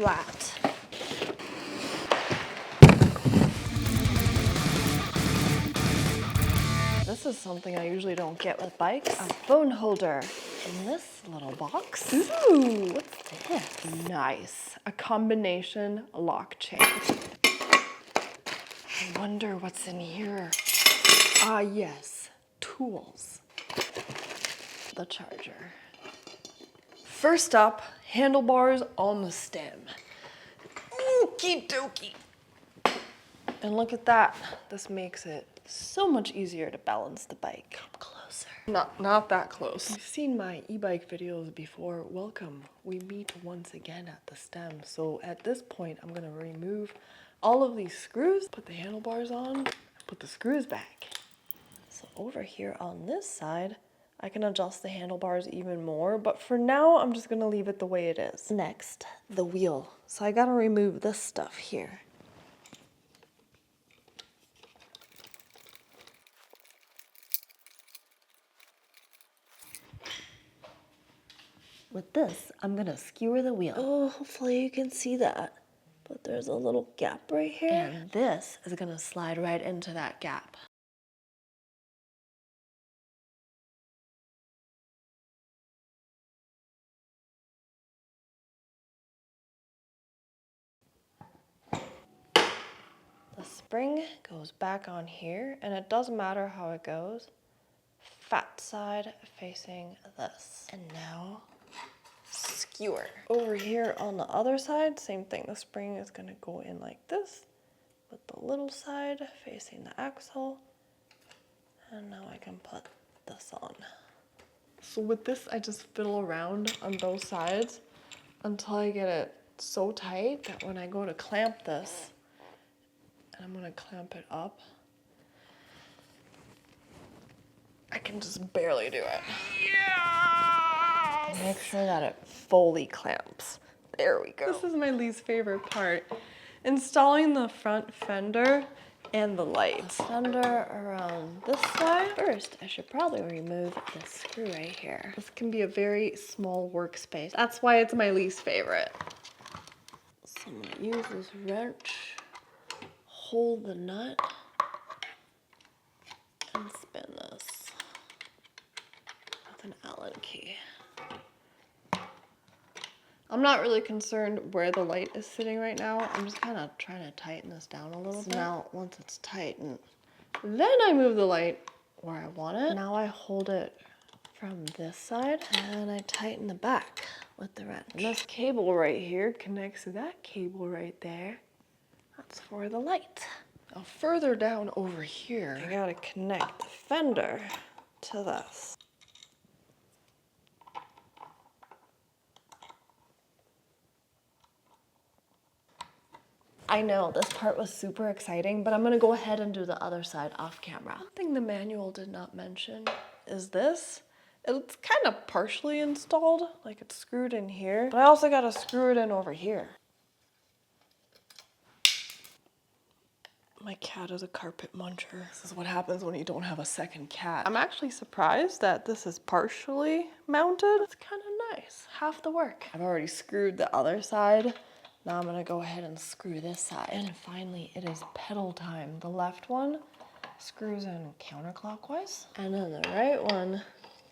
flat. This is something I usually don't get with bikes. A phone holder in this little box. Ooh, what's this? Nice. A combination lock chain. I wonder what's in here. Ah, yes, tools. The charger. First up, handlebars on the stem. Okie dokie. And look at that. This makes it so much easier to balance the bike. Come closer. Not that close. You've seen my e-bike videos before. Welcome. We meet once again at the stem. So at this point, I'm gonna remove all of these screws, put the handlebars on, put the screws back. So over here on this side, I can adjust the handlebars even more, but for now, I'm just gonna leave it the way it is. Next, the wheel. So I gotta remove this stuff here. With this, I'm gonna skewer the wheel. Oh, hopefully you can see that. But there's a little gap right here. And this is gonna slide right into that gap. The spring goes back on here, and it doesn't matter how it goes. Fat side facing this. And now, skewer. Over here on the other side, same thing. The spring is gonna go in like this, with the little side facing the axle. And now I can put this on. So with this, I just fiddle around on both sides until I get it so tight that when I go to clamp this, and I'm gonna clamp it up, I can just barely do it. Yes! Make sure that it fully clamps. There we go. This is my least favorite part. Installing the front fender and the lights. Fender around this side. First, I should probably remove this screw right here. This can be a very small workspace. That's why it's my least favorite. So I'm gonna use this wrench, hold the nut, and spin this with an Allen key. I'm not really concerned where the light is sitting right now. I'm just kind of trying to tighten this down a little bit. Now, once it's tightened, then I move the light where I want it. Now I hold it from this side and I tighten the back with the wrench. And this cable right here connects to that cable right there. That's for the light. Now further down over here, I gotta connect the fender to this. I know, this part was super exciting, but I'm gonna go ahead and do the other side off camera. One thing the manual did not mention is this. It's kind of partially installed, like it's screwed in here, but I also gotta screw it in over here. My cat is a carpet muncher. This is what happens when you don't have a second cat. I'm actually surprised that this is partially mounted. It's kind of nice, half the work. I've already screwed the other side. Now I'm gonna go ahead and screw this side. And finally, it is pedal time. The left one screws in counterclockwise, and then the right one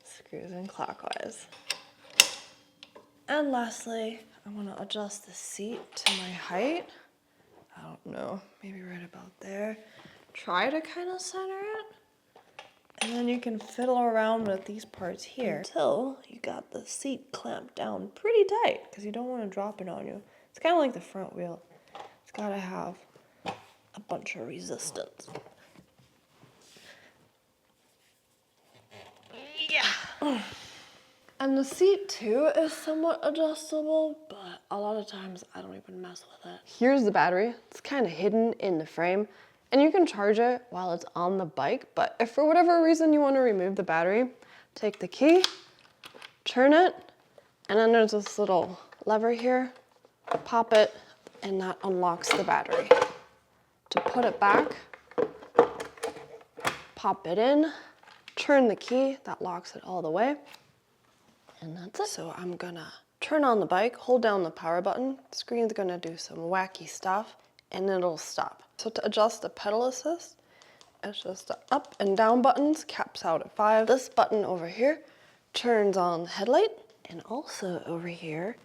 screws in clockwise. And lastly, I wanna adjust the seat to my height. I don't know, maybe right about there. Try to kind of center it. And then you can fiddle around with these parts here until you got the seat clamped down pretty tight, because you don't want to drop it on you. It's kind of like the front wheel. It's got to have a bunch of resistance. Yeah. And the seat too is somewhat adjustable, but a lot of times I don't even mess with it. Here's the battery. It's kind of hidden in the frame, and you can charge it while it's on the bike, but if for whatever reason you want to remove the battery, take the key, turn it, and then there's this little lever here. Pop it, and that unlocks the battery. To put it back, pop it in, turn the key, that locks it all the way, and that's it. So I'm gonna turn on the bike, hold down the power button, the screen's gonna do some wacky stuff, and it'll stop. So to adjust the pedal assist, it's just the up and down buttons, caps out at 5. This button over here turns on the headlight, and also over here,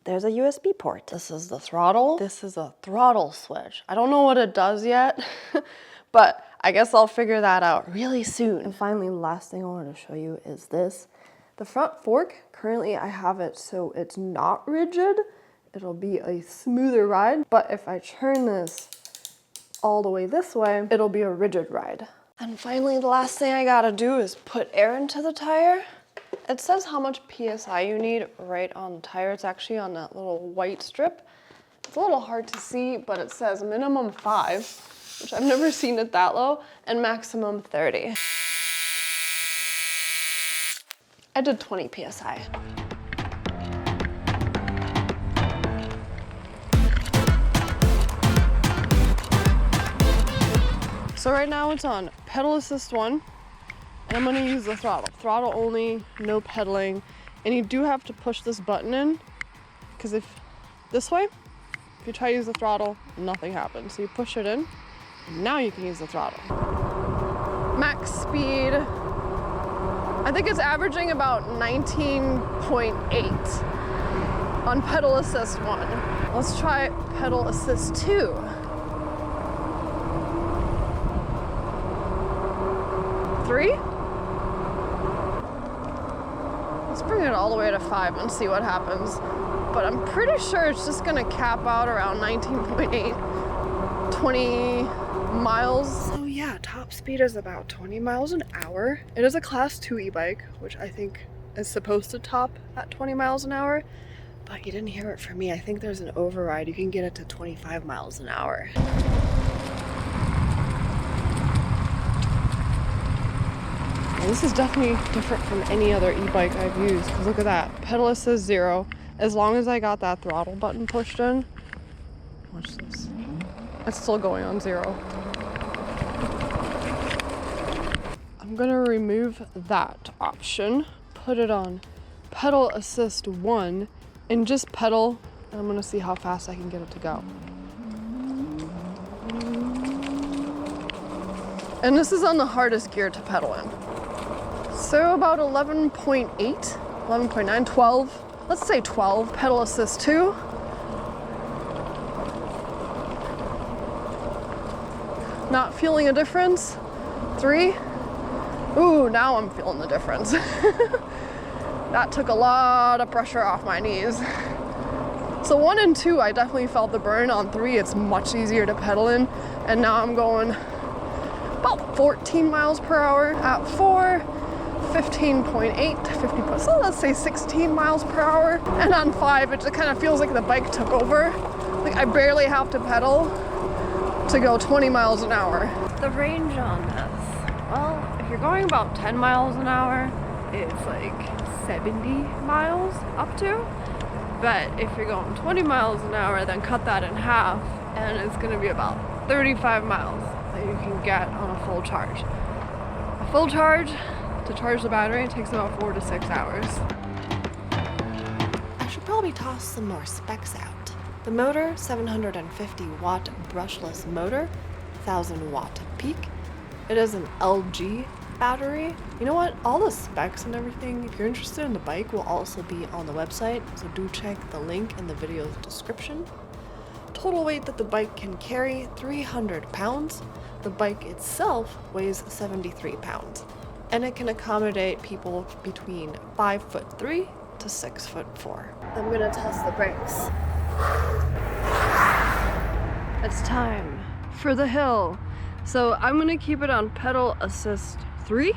there's a USB port. This is the throttle. This is a throttle switch. I don't know what it does yet, but I guess I'll figure that out really soon. And finally, the last thing I wanted to show you is this. The front fork, currently I have it so it's not rigid. It'll be a smoother ride, but if I turn this all the way this way, it'll be a rigid ride. And finally, the last thing I gotta do is put air into the tire. It says how much PSI you need right on the tire. It's actually on that little white strip. It's a little hard to see, but it says minimum 5, which I've never seen it that low, and maximum 30. I did 20 PSI. So right now it's on pedal assist 1, and I'm gonna use the throttle. Throttle only, no pedaling. And you do have to push this button in, because if you try to use the throttle, nothing happens. So you push it in, and now you can use the throttle. Max speed, I think it's averaging about 19.8 on pedal assist 1. Let's try pedal assist 2. Three? Let's bring it all the way to 5 and see what happens. But I'm pretty sure it's just gonna cap out around 19.8, 20 miles. So yeah, top speed is about 20 miles an hour. It is a class 2 e-bike, which I think is supposed to top at 20 miles an hour, but you didn't hear it from me. I think there's an override. You can get it to 25 miles an hour. Well, this is definitely different from any other e-bike I've used, because look at that. Pedal assist 0. As long as I got that throttle button pushed in, watch this. It's still going on 0. I'm gonna remove that option, put it on pedal assist 1, and just pedal, and I'm gonna see how fast I can get it to go. And this is on the hardest gear to pedal in. So about 11.8, 11.9, 12, let's say 12, pedal assist 2. Not feeling a difference. 3. Ooh, now I'm feeling the difference. That took a lot of pressure off my knees. So 1 and 2, I definitely felt the burn. On 3, it's much easier to pedal in. And now I'm going about 14 miles per hour. At 4, 15.8, 50, so let's say 16 miles per hour. And on 5, it just kind of feels like the bike took over. Like I barely have to pedal to go 20 miles an hour. The range on this, well, if you're going about 10 miles an hour, it's like 70 miles up to. But if you're going 20 miles an hour, then cut that in half, and it's gonna be about 35 miles that you can get on a full charge. A full charge, to charge the battery, it takes about 4 to 6 hours. I should probably toss some more specs out. The motor, 750 watt brushless motor, 1000 watt peak. It is an LG battery. You know what? All the specs and everything, if you're interested in the bike, will also be on the website, so do check the link in the video's description. Total weight that the bike can carry, 300 pounds. The bike itself weighs 73 pounds. And it can accommodate people between 5'3" to 6'4". I'm gonna test the brakes. It's time for the hill. So I'm gonna keep it on pedal assist 3,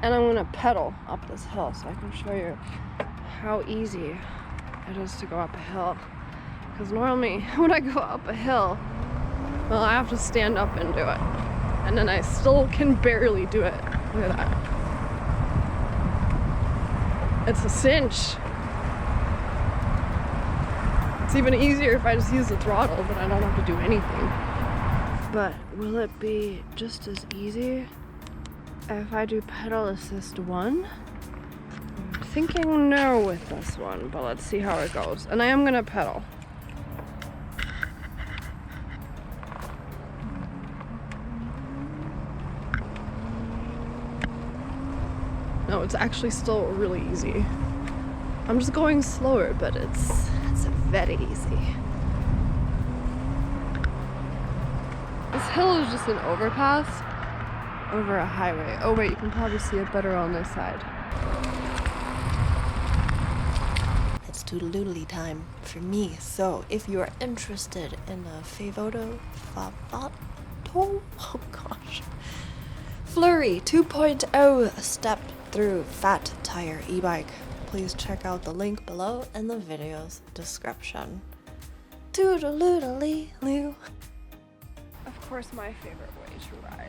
and I'm gonna pedal up this hill so I can show you how easy it is to go up a hill. Because normally when I go up a hill, well, I have to stand up and do it. And then I still can barely do it. Look at that. It's a cinch. It's even easier if I just use the throttle, but I don't have to do anything. But will it be just as easy if I do pedal assist 1? thinking no with this one, but let's see how it goes. And I am gonna pedal. No, it's actually still really easy. I'm just going slower, but it's very easy. This hill is just an overpass over a highway. Oh wait, you can probably see it better on this side. It's toodle-doodly time for me. So if you are interested in a Favoto, oh gosh, Flurry 2.0 Step-Thru fat tire e-bike, please check out the link below in the video's description. Toodle-doodly-loo. Of course, my favorite way to ride.